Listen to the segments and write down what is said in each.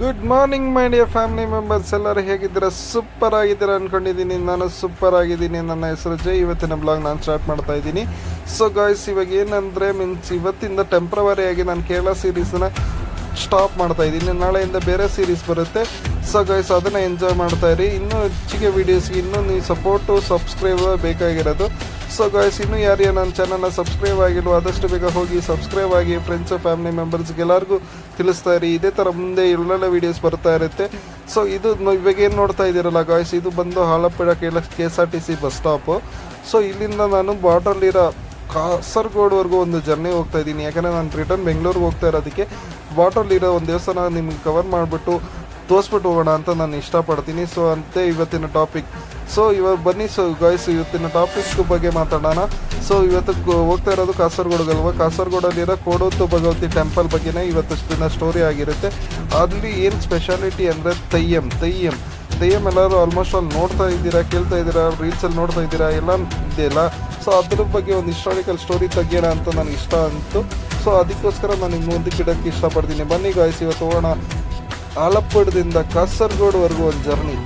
Good morning my dear family members, ಎಲ್ಲರೂ ಹೇಗಿದ್ದೀರಾ? Super ಆಗಿದ್ದೀರಾ ಅಂದ್ಕೊಂಡಿದ್ದೀನಿ. ನಾನು ಸೂಪರ್ ಆಗಿದ್ದೀನಿ. ನನ್ನ ಹೆಸರು ಜೈ. ಇವತ್ತಿನ ಬ್ಲಾಗ್ ನಾನು ಸ್ಟಾರ್ಟ್ ಮಾಡ್ತಾ ಇದ್ದೀನಿ. ಸೊ ಗಾಯ್ಸ್, ಇವಾಗ ಏನಂದರೆ ಇವತ್ತಿಂದ ಟೆಂಪ್ರವರಿಯಾಗಿ ನಾನು ಕೇರಳ ಸೀರೀಸನ್ನ ಸ್ಟಾಪ್ ಮಾಡ್ತಾ ಇದ್ದೀನಿ. ನಾಳೆಯಿಂದ ಬೇರೆ ಸೀರೀಸ್ ಬರುತ್ತೆ. ಸೊ ಗಾಯ್ಸ್, ಅದನ್ನು ಎಂಜಾಯ್ ಮಾಡ್ತಾ ಇರಿ. ಇನ್ನೂ ಹೆಚ್ಚಿಗೆ ವೀಡಿಯೋಸ್ಗೆ ಇನ್ನೂ ನೀವು ಸಪೋರ್ಟು ಸಬ್ಸ್ಕ್ರೈಬರ್ ಬೇಕಾಗಿರೋದು. ಸೊ ಗಾಯ್ಸ್, ಇನ್ನೂ ಯಾರು ನನ್ನ ಚಾನಲ್ನ ಸಬ್ಸ್ಕ್ರೈಬ್ ಆಗಿಲ್ವೋ ಆದಷ್ಟು ಬೇಗ ಹೋಗಿ ಸಬ್ಸ್ಕ್ರೈಬ್ ಆಗಿ ಫ್ರೆಂಡ್ಸ್ ಫ್ಯಾಮಿಲಿ ಮೆಂಬರ್ಸ್ಗೆ ಎಲ್ಲರಿಗೂ ತಿಳಿಸ್ತಾ ಇರಿ. ಇದೇ ಥರ ಮುಂದೆ ಒಳ್ಳೊಳ್ಳೆ ವೀಡಿಯೋಸ್ ಬರ್ತಾ ಇರುತ್ತೆ. ಸೊ ಇದು ಇವಾಗ ಏನು ನೋಡ್ತಾ ಇದ್ದೀರಲ್ಲ ಗಾಯ್ಸ್, ಇದು ಬಂದು ಹಾಲಪ್ಪಳ KSRTC ಬಸ್ ಸ್ಟಾಪು. ಸೊ ಇಲ್ಲಿಂದ ನಾನು ಬಾರ್ಡ್ರಲ್ಲಿರೋ ಕಾಸರಗೋಡುವರೆಗೂ ಒಂದು ಜರ್ನಿ ಹೋಗ್ತಾ ಇದ್ದೀನಿ. ಯಾಕಂದರೆ ನಾನು ರಿಟರ್ನ್ ಬೆಂಗಳೂರಿಗೆ ಹೋಗ್ತಾ ಇರೋದಕ್ಕೆ ಬಾರ್ಡ್ರಲ್ಲಿರೋ ಒಂದು ದೇವಸ್ಥಾನ ನಿಮಗೆ ಕವರ್ ಮಾಡಿಬಿಟ್ಟು ತೋರಿಸ್ಬಿಟ್ಟು ಹೋಗೋಣ ಅಂತ ನಾನು ಇಷ್ಟಪಡ್ತೀನಿ. ಸೊ ಅಂತೆ ಇವತ್ತಿನ ಟಾಪಿಕ್. ಸೊ ಇವಾಗ ಬನ್ನಿ. ಸೊ ಗಾಯ್ಸ್, ಇವತ್ತಿನ ಟಾಪಿಕ್ ಬಗ್ಗೆ ಮಾತಾಡೋಣ. ಸೊ ಇವತ್ತು ಹೋಗ್ತಾ ಇರೋದು ಕಾಸರಗೋಡುಗಲ್ವ. ಕಾಸರಗೋಡಲ್ಲಿರೋ ಕೋಡೋತ್ತು ಭಗವತಿ ಟೆಂಪಲ್ ಬಗ್ಗೆನೇ ಇವತ್ತಿನ ಸ್ಟೋರಿ ಆಗಿರುತ್ತೆ. ಅಲ್ಲಿ ಏನು ಸ್ಪೆಷಾಲಿಟಿ ಅಂದರೆ ತೆಯ್ಯಂ ಎಲ್ಲರೂ ಆಲ್ಮೋಸ್ಟ್ ಅಲ್ಲಿ ನೋಡ್ತಾ ಇದ್ದೀರಾ, ಕೇಳ್ತಾ ಇದ್ದೀರಾ, ರೀಲ್ಸಲ್ಲಿ ನೋಡ್ತಾ ಇದ್ದೀರಾ, ಎಲ್ಲ ಇದೆಯಲ್ಲ. ಸೊ ಅದ್ರ ಬಗ್ಗೆ ಒಂದು ಹಿಸ್ಟಾರಿಕಲ್ ಸ್ಟೋರಿ ತೆಗಿಯೋಣ ಅಂತ ನನಗೆ ಇಷ್ಟ ಅಂತು. ಸೊ ಅದಕ್ಕೋಸ್ಕರ ನಾನು ಇನ್ನು ಮುಂದಕ್ಕೆ ಇಡೋಕ್ಕೆ ಇಷ್ಟಪಡ್ತೀನಿ. ಬನ್ನಿ ಗಾಯ್ಸ್, ಇವತ್ತು ಹೋಗೋಣ ಆಲಪ್ಪುಳದಿಂದ ಕಾಸರಗೋಡುವರೆಗೂ ಒಂದು ಜರ್ನಿ.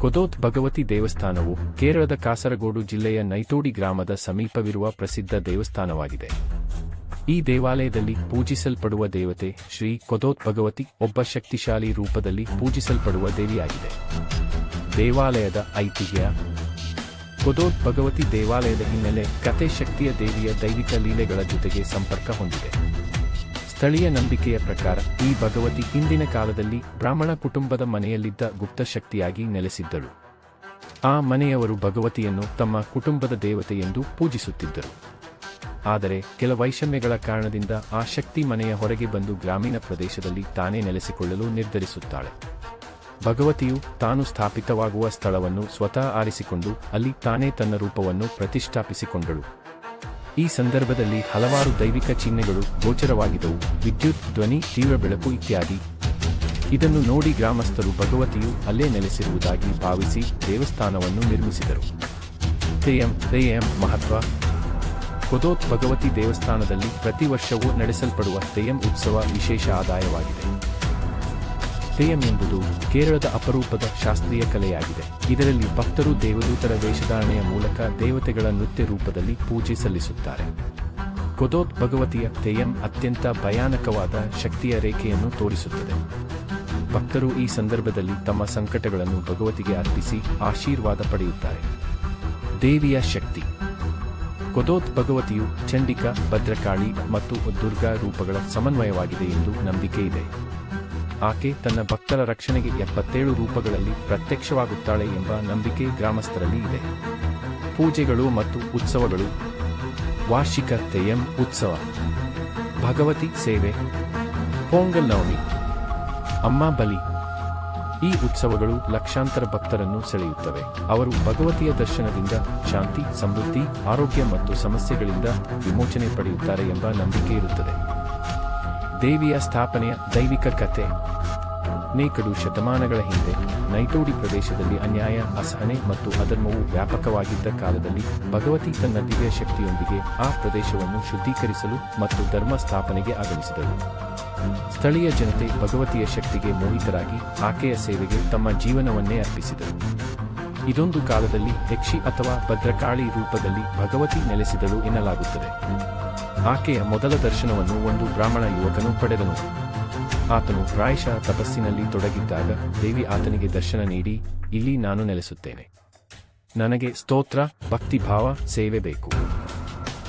ಕೊದೋತ್ ಭಗವತಿ ದೇವಸ್ಥಾನವು ಕೇರಳದ ಕಾಸರಗೋಡು ಜಿಲ್ಲೆಯ ನೈಟೋಡಿ ಗ್ರಾಮದ ಸಮೀಪವಿರುವ ಪ್ರಸಿದ್ಧ ದೇವಸ್ಥಾನವಾಗಿದೆ. ಈ ದೇವಾಲಯದಲ್ಲಿ ಪೂಜಿಸಲ್ಪಡುವ ದೇವತೆ ಶ್ರೀ ಕೊದೋತ್ ಭಗವತಿ ಒಬ್ಬ ಶಕ್ತಿಶಾಲಿ ರೂಪದಲ್ಲಿ ಪೂಜಿಸಲ್ಪಡುವ ದೇವಿಯಾಗಿದೆ. ದೇವಾಲಯದ ಐತಿಹ್ಯ. ಕೊದೋತ್ ಭಗವತಿ ದೇವಾಲಯದ ಹಿನ್ನೆಲೆ ಕಥೆ ಶಕ್ತಿಯ ದೇವಿಯ ದೈವಿಕ ಲೀಲೆಗಳ ಜೊತೆಗೆ ಸಂಪರ್ಕ ಹೊಂದಿದೆ. ಸ್ಥಳೀಯ ನಂಬಿಕೆಯ ಪ್ರಕಾರ ಈ ಭಗವತಿ ಹಿಂದಿನ ಕಾಲದಲ್ಲಿ ಬ್ರಾಹ್ಮಣ ಕುಟುಂಬದ ಮನೆಯಲ್ಲಿದ್ದ ಗುಪ್ತ ಶಕ್ತಿಯಾಗಿ ನೆಲೆಸಿದ್ದಳು. ಆ ಮನೆಯವರು ಭಗವತಿಯನ್ನು ತಮ್ಮ ಕುಟುಂಬದ ದೇವತೆ ಎಂದು ಪೂಜಿಸುತ್ತಿದ್ದರು. ಆದರೆ ಕೆಲ ವೈಷಮ್ಯಗಳ ಕಾರಣದಿಂದ ಆ ಶಕ್ತಿ ಮನೆಯ ಹೊರಗೆ ಬಂದು ಗ್ರಾಮೀಣ ಪ್ರದೇಶದಲ್ಲಿ ತಾನೇ ನೆಲೆಸಿಕೊಳ್ಳಲು ನಿರ್ಧರಿಸುತ್ತಾಳೆ. ಭಗವತಿಯು ತಾನು ಸ್ಥಾಪಿತವಾಗುವ ಸ್ಥಳವನ್ನು ಸ್ವತಃ ಆರಿಸಿಕೊಂಡು ಅಲ್ಲಿ ತಾನೇ ತನ್ನ ರೂಪವನ್ನು ಪ್ರತಿಷ್ಠಾಪಿಸಿಕೊಂಡಳು. ಈ ಸಂದರ್ಭದಲ್ಲಿ ಹಲವಾರು ದೈವಿಕ ಚಿಹ್ನೆಗಳು ಗೋಚರವಾಗಿದ್ದವು: ವಿದ್ಯುತ್, ಧ್ವನಿ, ತೀವ್ರ ಬೆಳಕು ಇತ್ಯಾದಿ. ಇದನ್ನು ನೋಡಿ ಗ್ರಾಮಸ್ಥರು ಭಗವತಿಯು ಅಲ್ಲೇ ನೆಲೆಸಿರುವುದಾಗಿ ಭಾವಿಸಿ ದೇವಸ್ಥಾನವನ್ನು ನಿರ್ಮಿಸಿದರು. ತೆಯ್ಯಂ ಮಹತ್ವ. ಕೊದೋತ್ ಭಗವತಿ ದೇವಸ್ಥಾನದಲ್ಲಿ ಪ್ರತಿ ವರ್ಷವೂ ನಡೆಸಲ್ಪಡುವ ತೆಯ್ಯಂ ಉತ್ಸವ ವಿಶೇಷ ಆದಾಯವಾಗಿದೆ. ತೆಯ್ಯಂ ಎಂಬುದು ಕೇರಳದ ಅಪರೂಪದ ಶಾಸ್ತ್ರೀಯ ಕಲೆಯಾಗಿದೆ. ಇದರಲ್ಲಿ ಭಕ್ತರು ದೇವದೂತರ ವೇಷಧಾರಣೆಯ ಮೂಲಕ ದೇವತೆಗಳ ನೃತ್ಯ ರೂಪದಲ್ಲಿ ಪೂಜೆ ಸಲ್ಲಿಸುತ್ತಾರೆ. ಕೊದೋತ್ ಭಗವತಿಯ ತೆಯ್ಯಂ ಅತ್ಯಂತ ಭಯಾನಕವಾದ ಶಕ್ತಿಯ ರೇಖೆಯನ್ನು ತೋರಿಸುತ್ತದೆ. ಭಕ್ತರು ಈ ಸಂದರ್ಭದಲ್ಲಿ ತಮ್ಮ ಸಂಕಟಗಳನ್ನು ಭಗವತಿಗೆ ಅರ್ಪಿಸಿ ಆಶೀರ್ವಾದ ಪಡೆಯುತ್ತಾರೆ. ದೇವಿಯ ಶಕ್ತಿ. ಕೊದೋತ್ ಭಗವತಿಯು ಚಂಡಿಕಾ, ಭದ್ರಕಾಳಿ ಮತ್ತು ದುರ್ಗಾ ರೂಪಗಳ ಸಮನ್ವಯವಾಗಿದೆ ಎಂದು ನಂಬಿಕೆ ಇದೆ. ಆಕೆ ತನ್ನ ಭಕ್ತರ ರಕ್ಷಣೆಗೆ 77 ರೂಪಗಳಲ್ಲಿ ಪ್ರತ್ಯಕ್ಷವಾಗುತ್ತಾಳೆ ಎಂಬ ನಂಬಿಕೆ ಗ್ರಾಮಸ್ಥರಲ್ಲಿ ಇದೆ. ಪೂಜೆಗಳು ಮತ್ತು ಉತ್ಸವಗಳು. ವಾರ್ಷಿಕ ತೆಯ್ಯಂ ಉತ್ಸವ, ಭಗವತಿ ಸೇವೆ, ಪೊಂಗಲ್ ನವಮಿ, ಅಮ್ಮ ಬಲಿ. ಈ ಉತ್ಸವಗಳು ಲಕ್ಷಾಂತರ ಭಕ್ತರನ್ನು ಸೆಳೆಯುತ್ತವೆ. ಅವರು ಭಗವತಿಯ ದರ್ಶನದಿಂದ ಶಾಂತಿ, ಸಮೃದ್ಧಿ, ಆರೋಗ್ಯ ಮತ್ತು ಸಮಸ್ಯೆಗಳಿಂದ ವಿಮೋಚನೆ ಪಡೆಯುತ್ತಾರೆ ಎಂಬ ನಂಬಿಕೆ ಇರುತ್ತದೆ. ದೇವಿಯ ಸ್ಥಾಪನೆಯ ದೈವಿಕ ಕಥೆ. ಅನೇಕಡು ಶತಮಾನಗಳ ಹಿಂದೆ ನೈಟೋಡಿ ಪ್ರದೇಶದಲ್ಲಿ ಅನ್ಯಾಯ, ಅಸಹನೆ ಮತ್ತು ಅಧರ್ಮವು ವ್ಯಾಪಕವಾಗಿದ್ದ ಕಾಲದಲ್ಲಿ ಭಗವತಿ ತನ್ನ ದಿವ್ಯ ಶಕ್ತಿಯೊಂದಿಗೆ ಆ ಪ್ರದೇಶವನ್ನು ಶುದ್ಧೀಕರಿಸಲು ಮತ್ತು ಧರ್ಮ ಸ್ಥಾಪನೆಗೆ ಆಗಮಿಸಿದಳು. ಸ್ಥಳೀಯ ಜನತೆ ಭಗವತಿಯ ಶಕ್ತಿಗೆ ಮೋಹಿತರಾಗಿ ಆಕೆಯ ಸೇವೆಗೆ ತಮ್ಮ ಜೀವನವನ್ನೇ ಅರ್ಪಿಸಿದರು. ಇದೊಂದು ಕಾಲದಲ್ಲಿ ಯಕ್ಷಿ ಅಥವಾ ಭದ್ರಕಾಳಿ ರೂಪದಲ್ಲಿ ಭಗವತಿ ನೆಲೆಸಿದಳು ಎನ್ನಲಾಗುತ್ತದೆ. ಆಕೆಯ ಮೊದಲ ದರ್ಶನವನ್ನು ಒಂದು ಬ್ರಾಹ್ಮಣ ಯುವಕನು ಪಡೆದನು. ಆತನು ಪ್ರಾಯಶಃ ತಪಸ್ಸಿನಲ್ಲಿ ತೊಡಗಿದ್ದಾಗ ದೇವಿ ಆತನಿಗೆ ದರ್ಶನ ನೀಡಿ, ಇಲ್ಲಿ ನಾನು ನೆಲೆಸುತ್ತೇನೆ. ನನಗೆ ಸ್ತೋತ್ರ, ಭಕ್ತಿಭಾವ, ಸೇವೆ ಬೇಕು.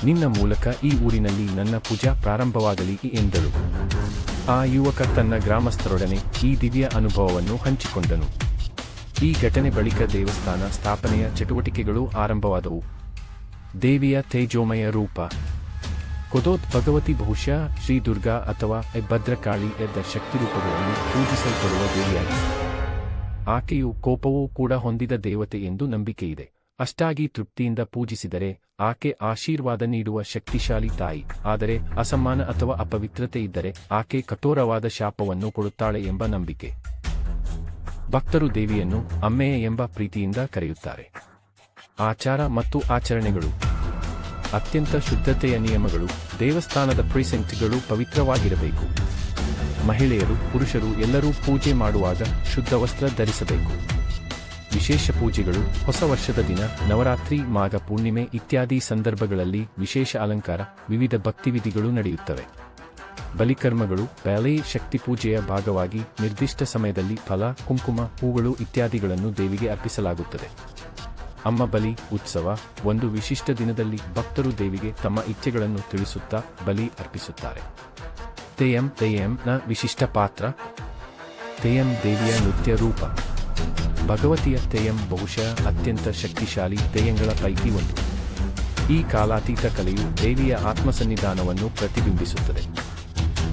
ನಿನ್ನ ಮೂಲಕ ಈ ಊರಿನಲ್ಲಿ ನನ್ನ ಪೂಜಾ ಪ್ರಾರಂಭವಾಗಲಿ ಎಂದಳು. ಆ ಯುವಕ ತನ್ನ ಗ್ರಾಮಸ್ಥರೊಡನೆ ಈ ದಿವ್ಯ ಅನುಭವವನ್ನು ಹಂಚಿಕೊಂಡನು. ಈ ಘಟನೆ ಬಳಿಕ ದೇವಸ್ಥಾನ ಸ್ಥಾಪನೆಯ ಚಟುವಟಿಕೆಗಳು ಆರಂಭವಾದವು. ದೇವಿಯ ತೇಜೋಮಯ ರೂಪ ಕೊದೋತ್ ಭಗವತಿ ಬಹುಶಃ ಶ್ರೀ ದುರ್ಗಾ ಅಥವಾ ಭದ್ರಕಾಳಿ ಎದ್ದ ಶಕ್ತಿರೂಪಗಳನ್ನು ಪೂಜಿಸಲ್ಪಡುವ ದೇವಿಯಾಗಿದೆ. ಆಕೆಯು ಕೋಪವೂ ಕೂಡ ಹೊಂದಿದ ದೇವತೆ ಎಂದು ನಂಬಿಕೆಯಿದೆ. ಅಷ್ಟಾಗಿ ತೃಪ್ತಿಯಿಂದ ಪೂಜಿಸಿದರೆ ಆಕೆ ಆಶೀರ್ವಾದ ನೀಡುವ ಶಕ್ತಿಶಾಲಿ ತಾಯಿ. ಆದರೆ ಅಸಮ್ಮಾನ ಅಥವಾ ಅಪವಿತ್ರತೆ ಇದ್ದರೆ ಆಕೆ ಕಠೋರವಾದ ಶಾಪವನ್ನು ಕೊಡುತ್ತಾಳೆ ಎಂಬ ನಂಬಿಕೆ. ಭಕ್ತರು ದೇವಿಯನ್ನು ಅಮ್ಮೆಯ ಎಂಬ ಪ್ರೀತಿಯಿಂದ ಕರೆಯುತ್ತಾರೆ. ಆಚಾರ ಮತ್ತು ಆಚರಣೆಗಳು. ಅತ್ಯಂತ ಶುದ್ಧತೆಯ ನಿಯಮಗಳು. ದೇವಸ್ಥಾನದ ಪ್ರಿಸೆಂಟ್ಗಳು ಪವಿತ್ರವಾಗಿರಬೇಕು. ಮಹಿಳೆಯರು, ಪುರುಷರು ಎಲ್ಲರೂ ಪೂಜೆ ಮಾಡುವಾಗ ಶುದ್ಧ ವಸ್ತ್ರ ಧರಿಸಬೇಕು. ವಿಶೇಷ ಪೂಜೆಗಳು. ಹೊಸ ವರ್ಷದ ದಿನ, ನವರಾತ್ರಿ, ಮಾಘ ಪೂರ್ಣಿಮೆ ಇತ್ಯಾದಿ ಸಂದರ್ಭಗಳಲ್ಲಿ ವಿಶೇಷ ಅಲಂಕಾರ, ವಿವಿಧ ಭಕ್ತಿವಿಧಿಗಳು ನಡೆಯುತ್ತವೆ. ಬಲಿಕರ್ಮಗಳು. ಬ್ಯಾಲೆ ಶಕ್ತಿ ಪೂಜೆಯ ಭಾಗವಾಗಿ ನಿರ್ದಿಷ್ಟ ಸಮಯದಲ್ಲಿ ಫಲ, ಕುಂಕುಮ, ಹೂಗಳು ಇತ್ಯಾದಿಗಳನ್ನು ದೇವಿಗೆ ಅರ್ಪಿಸಲಾಗುತ್ತದೆ. ಅಮ್ಮ ಬಲಿ ಉತ್ಸವ. ಒಂದು ವಿಶಿಷ್ಟ ದಿನದಲ್ಲಿ ಭಕ್ತರು ದೇವಿಗೆ ತಮ್ಮ ಇಚ್ಛೆಗಳನ್ನು ತಿಳಿಸುತ್ತಾ ಬಲಿ ಅರ್ಪಿಸುತ್ತಾರೆ. ತೆಯ್ಯಂನ ವಿಶಿಷ್ಟ ಪಾತ್ರ. ತೆಯ್ಯಂ ದೇವಿಯ ನೃತ್ಯ ರೂಪ. ಭಗವತಿಯ ತೆಯ್ಯಂ ಬಹುಶಃ ಅತ್ಯಂತ ಶಕ್ತಿಶಾಲಿ ತೆಯ್ಯಂಗಳ ಪೈಕಿ ಒಂದು. ಈ ಕಾಲಾತೀತ ಕಲೆಯು ದೇವಿಯ ಆತ್ಮಸನ್ನಿಧಾನವನ್ನು ಪ್ರತಿಬಿಂಬಿಸುತ್ತದೆ.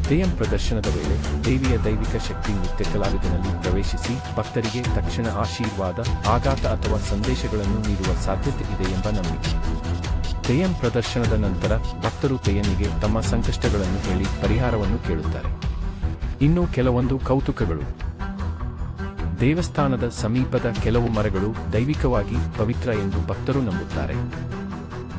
ತೆಯ್ಯಂ ಪ್ರದರ್ಶನದ ವೇಳೆ ದೇವಿಯ ದೈವಿಕ ಶಕ್ತಿ ನೃತ್ಯ ಕಲಾವಿದನಲ್ಲಿ ಪ್ರವೇಶಿಸಿ ಭಕ್ತರಿಗೆ ತಕ್ಷಣ ಆಶೀರ್ವಾದ, ಆಘಾತ ಅಥವಾ ಸಂದೇಶಗಳನ್ನು ನೀಡುವ ಸಾಧ್ಯತೆ ಇದೆ ಎಂಬ ನಂಬಿಕೆ. ತೆಯ್ಯಂ ಪ್ರದರ್ಶನದ ನಂತರ ಭಕ್ತರು ತೆಯ್ಯನಿಗೆ ತಮ್ಮ ಸಂಕಷ್ಟಗಳನ್ನು ಹೇಳಿ ಪರಿಹಾರವನ್ನು ಕೇಳುತ್ತಾರೆ. ಇನ್ನು ಕೆಲವೊಂದು ಕೌತುಕಗಳು. ದೇವಸ್ಥಾನದ ಸಮೀಪದ ಕೆಲವು ಮರಗಳು ದೈವಿಕವಾಗಿ ಪವಿತ್ರ ಎಂದು ಭಕ್ತರು ನಂಬುತ್ತಾರೆ.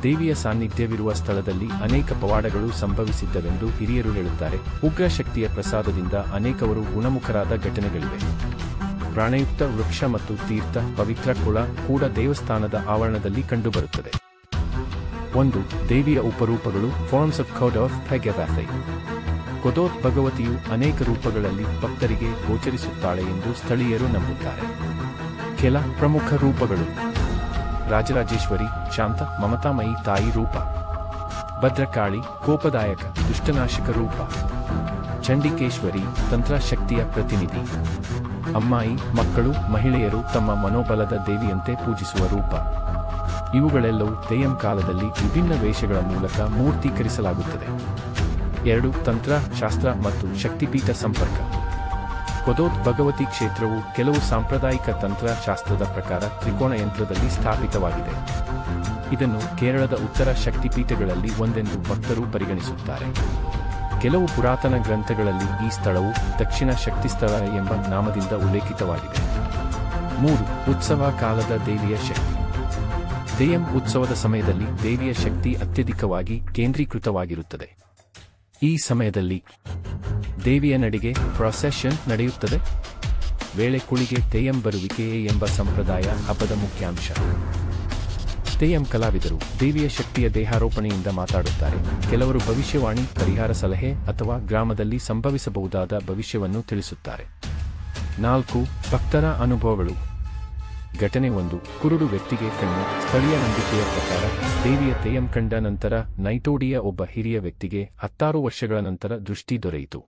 ದೇವಿಯ ಸಾನ್ನಿಧ್ಯವಿರುವ ಸ್ಥಳದಲ್ಲಿ ಅನೇಕ ಪವಾಡಗಳು ಸಂಭವಿಸಿದ್ದವೆಂದು ಹಿರಿಯರು ಹೇಳುತ್ತಾರೆ. ಉಗ್ರ ಶಕ್ತಿಯ ಪ್ರಸಾದದಿಂದ ಅನೇಕವರು ಗುಣಮುಖರಾದ ಘಟನೆಗಳಿವೆ. ಪ್ರಾಣಯುಕ್ತ ವೃಕ್ಷ ಮತ್ತು ತೀರ್ಥ, ಪವಿತ್ರ ಕೊಳ ಕೂಡ ದೇವಸ್ಥಾನದ ಆವರಣದಲ್ಲಿ ಕಂಡುಬರುತ್ತದೆ. 1. ದೇವಿಯ ಉಪರೂಪಗಳು. ಫಾರ್ಮ್ಸ್ ಆಫ್ ಗಾಡ್ ಆಫ್ ಹೆಗೆವಾಥೈ. ಕೊದೋತ್ ಭಗವತಿಯು ಅನೇಕ ರೂಪಗಳಲ್ಲಿ ಭಕ್ತರಿಗೆ ಗೋಚರಿಸುತ್ತಾಳೆ ಎಂದು ಸ್ಥಳೀಯರು ನಂಬುತ್ತಾರೆ. ಕೆಲ ಪ್ರಮುಖ ರೂಪಗಳು. ರಾಜರಾಜೇಶ್ವರಿ, ಶಾಂತ ಮಮತಾಮಯಿ ತಾಯಿ ರೂಪ. ಭದ್ರಕಾಳಿ, ಕೋಪದಾಯಕ ದುಷ್ಟನಾಶಕ ರೂಪ. ಚಂಡಿಕೇಶ್ವರಿ, ತಂತ್ರಶಕ್ತಿಯ ಪ್ರತಿನಿಧಿ. ಅಮ್ಮಾಯಿ, ಮಕ್ಕಳು, ಮಹಿಳೆಯರು ತಮ್ಮ ಮನೋಬಲದ ದೇವಿಯಂತೆ ಪೂಜಿಸುವ ರೂಪ. ಇವುಗಳೆಲ್ಲವೂ ತೆಯ್ಯಂ ಕಾಲದಲ್ಲಿ ವಿಭಿನ್ನ ವೇಷಗಳ ಮೂಲಕ ಮೂರ್ತೀಕರಿಸಲಾಗುತ್ತದೆ. 2. ತಂತ್ರ, ಶಾಸ್ತ್ರ ಮತ್ತು ಶಕ್ತಿಪೀಠ ಸಂಪರ್ಕ. ಕೊದೋತ್ ಭಗವತಿ ಕ್ಷೇತ್ರವು ಕೆಲವು ಸಾಂಪ್ರದಾಯಿಕ ತಂತ್ರ ಶಾಸ್ತ್ರದ ಪ್ರಕಾರ ತ್ರಿಕೋಣ ಯಂತ್ರದಲ್ಲಿ ಸ್ಥಾಪಿತವಾಗಿದೆ. ಇದನ್ನು ಕೇರಳದ ಉತ್ತರ ಶಕ್ತಿಪೀಠಗಳಲ್ಲಿ ಒಂದೆಂದು ಭಕ್ತರು ಪರಿಗಣಿಸುತ್ತಾರೆ. ಕೆಲವು ಪುರಾತನ ಗ್ರಂಥಗಳಲ್ಲಿ ಈ ಸ್ಥಳವು ದಕ್ಷಿಣ ಶಕ್ತಿಸ್ಥಳ ಎಂಬ ನಾಮದಿಂದ ಉಲ್ಲೇಖಿತವಾಗಿದೆ. 3. ಉತ್ಸವ ಕಾಲದ ದೇವಿಯ ಶಕ್ತಿ. ತೆಯ್ಯಂ ಉತ್ಸವದ ಸಮಯದಲ್ಲಿ ದೇವಿಯ ಶಕ್ತಿ ಅತ್ಯಧಿಕವಾಗಿ ಕೇಂದ್ರೀಕೃತವಾಗಿರುತ್ತದೆ. ಈ ಸಮಯದಲ್ಲಿ ದೇವಿಯ ನಡಿಗೆ ಪ್ರೊಸೆಷನ್ ನಡೆಯುತ್ತದೆ. ವೇಳೆ ಕುಳಿಗೆ ತೆಯ್ಯಂ ಬರುವಿಕೆಯೇ ಎಂಬ ಸಂಪ್ರದಾಯ ಹಬ್ಬದ ಮುಖ್ಯಾಂಶ. ತೆಯ್ಯಂ ಕಲಾವಿದರು ದೇವಿಯ ಶಕ್ತಿಯ ದೇಹಾರೋಪಣೆಯಿಂದ ಮಾತಾಡುತ್ತಾರೆ. ಕೆಲವರು ಭವಿಷ್ಯವಾಣಿ, ಪರಿಹಾರ ಸಲಹೆ ಅಥವಾ ಗ್ರಾಮದಲ್ಲಿ ಸಂಭವಿಸಬಹುದಾದ ಭವಿಷ್ಯವನ್ನು ತಿಳಿಸುತ್ತಾರೆ. 4. ಭಕ್ತರ ಅನುಭವಗಳು. ಘಟನೆ 1. ಕುರುಡು ವ್ಯಕ್ತಿಗೆ ಕಣ್ಣು. ಸ್ಥಳೀಯ ನಂಬಿಕೆಯ ಪ್ರಕಾರ ದೇವಿಯ ತೆಯ್ಯಂ ಕಂಡ ನಂತರ ನೈಟೋಡಿಯ ಒಬ್ಬ ಹಿರಿಯ ವ್ಯಕ್ತಿಗೆ 16 ವರ್ಷಗಳ ನಂತರ ದೃಷ್ಟಿ ದೊರೆಯಿತು.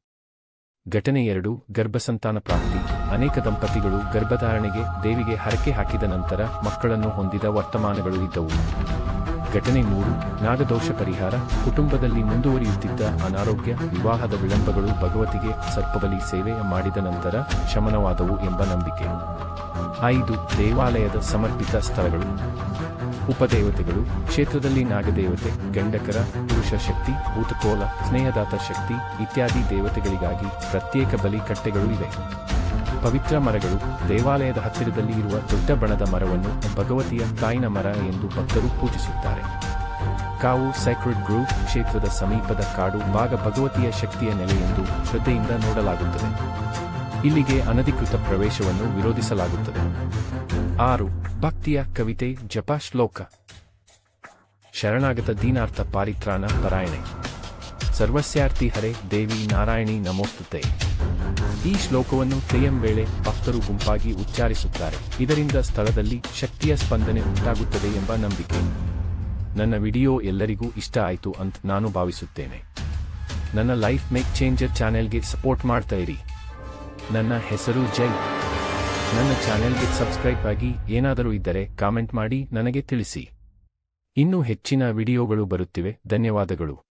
ಘಟನೆ 2. ಗರ್ಭಸಂತಾನ ಪ್ರಾಪ್ತಿ. ಅನೇಕ ದಂಪತಿಗಳು ಗರ್ಭಧಾರಣೆಗೆ ದೇವಿಗೆ ಹರಕೆ ಹಾಕಿದ ನಂತರ ಮಕ್ಕಳನ್ನು ಹೊಂದಿದ ವರ್ತಮಾನಗಳು ಇದ್ದವು. ಘಟನೆ 3. ನಾಗದೋಷ ಪರಿಹಾರ. ಕುಟುಂಬದಲ್ಲಿ ಮುಂದುವರಿಯುತ್ತಿದ್ದ ಅನಾರೋಗ್ಯ, ವಿವಾಹದ ವಿಳಂಬಗಳು ಭಗವತಿಗೆ ಸರ್ಪಬಲಿ ಸೇವೆ ಮಾಡಿದ ನಂತರ ಶಮನವಾದವು ಎಂಬ ನಂಬಿಕೆ. 5. ದೇವಾಲಯದ ಸಮರ್ಪಿತ ಸ್ಥಳಗಳು. ಉಪದೇವತೆಗಳು. ಕ್ಷೇತ್ರದಲ್ಲಿ ನಾಗದೇವತೆ, ಗಂಡಕರ, ಪುರುಷ ಶಕ್ತಿ, ಭೂತಕೋಲ, ಸ್ನೇಹದಾತ ಶಕ್ತಿ ಇತ್ಯಾದಿ ದೇವತೆಗಳಿಗಾಗಿ ಪ್ರತ್ಯೇಕ ಬಲಿ ಕಟ್ಟೆಗಳು ಇವೆ. ಪವಿತ್ರ ಮರಗಳು. ದೇವಾಲಯದ ಹತ್ತಿರದಲ್ಲಿ ಇರುವ ದೊಡ್ಡ ಬಣದ ಮರವನ್ನು ಭಗವತಿಯ ತಾಯಿನ ಮರ ಎಂದು ಭಕ್ತರು ಪೂಜಿಸುತ್ತಾರೆ. ಕಾವು ಸ್ಯಾಕ್ರೆಡ್ ಗ್ರೂವ್. ಕ್ಷೇತ್ರದ ಸಮೀಪದ ಕಾಡು ಭಾಗ ಭಗವತಿಯ ಶಕ್ತಿಯ ನೆಲೆ ಎಂದು ಶ್ರದ್ಧೆಯಿಂದ ನೋಡಲಾಗುತ್ತದೆ. ಇಲ್ಲಿಗೆ ಅನಧಿಕೃತ ಪ್ರವೇಶವನ್ನು ವಿರೋಧಿಸಲಾಗುತ್ತದೆ. 6. ಭಕ್ತಿಯ ಕವಿತೆ, ಜಪ, ಶ್ಲೋಕ. ಶರಣಾಗತ ದೀನಾರ್ಥ ಪಾರಿತ್ರಾಣ ಪರಾಯಣೆ. ಸರ್ವಸ್ಯಾರ್ಥಿ ಹರೆ ದೇವಿ ನಾರಾಯಣಿ ನಮೋಸ್ತುತೆ. ಈ ಶ್ಲೋಕವನ್ನು ತೆಯ್ಯಂ ವೇಳೆ ಭಕ್ತರು ಗುಂಪಾಗಿ ಉಚ್ಚಾರಿಸುತ್ತಾರೆ. ಇದರಿಂದ ಸ್ಥಳದಲ್ಲಿ ಶಕ್ತಿಯ ಸ್ಪಂದನೆ ಉಂಟಾಗುತ್ತದೆ ಎಂಬ ನಂಬಿಕೆ. ನನ್ನ ವಿಡಿಯೋ ಎಲ್ಲರಿಗೂ ಇಷ್ಟ ಆಯಿತು ಅಂತ ನಾನು ಭಾವಿಸುತ್ತೇನೆ. ನನ್ನ ಲೈಫ್ ಮೇಕ್ ಚೇಂಜರ್ ಚಾನೆಲ್ಗೆ ಸಪೋರ್ಟ್ ಮಾಡ್ತಾ ಇರಿ. ನನ್ನ ಹೆಸರು ಜೈ. ನನ್ನ ಚಾನೆಲ್ಗೆ ಸಬ್ಸ್ಕ್ರೈಬ್ ಆಗಿ, ಏನಾದರೂ ಇದ್ದರೆ ಕಾಮೆಂಟ್ ಮಾಡಿ ನನಗೆ ತಿಳಿಸಿ. ಇನ್ನೂ ಹೆಚ್ಚಿನ ವಿಡಿಯೋಗಳು ಬರುತ್ತಿವೆ. ಧನ್ಯವಾದಗಳು.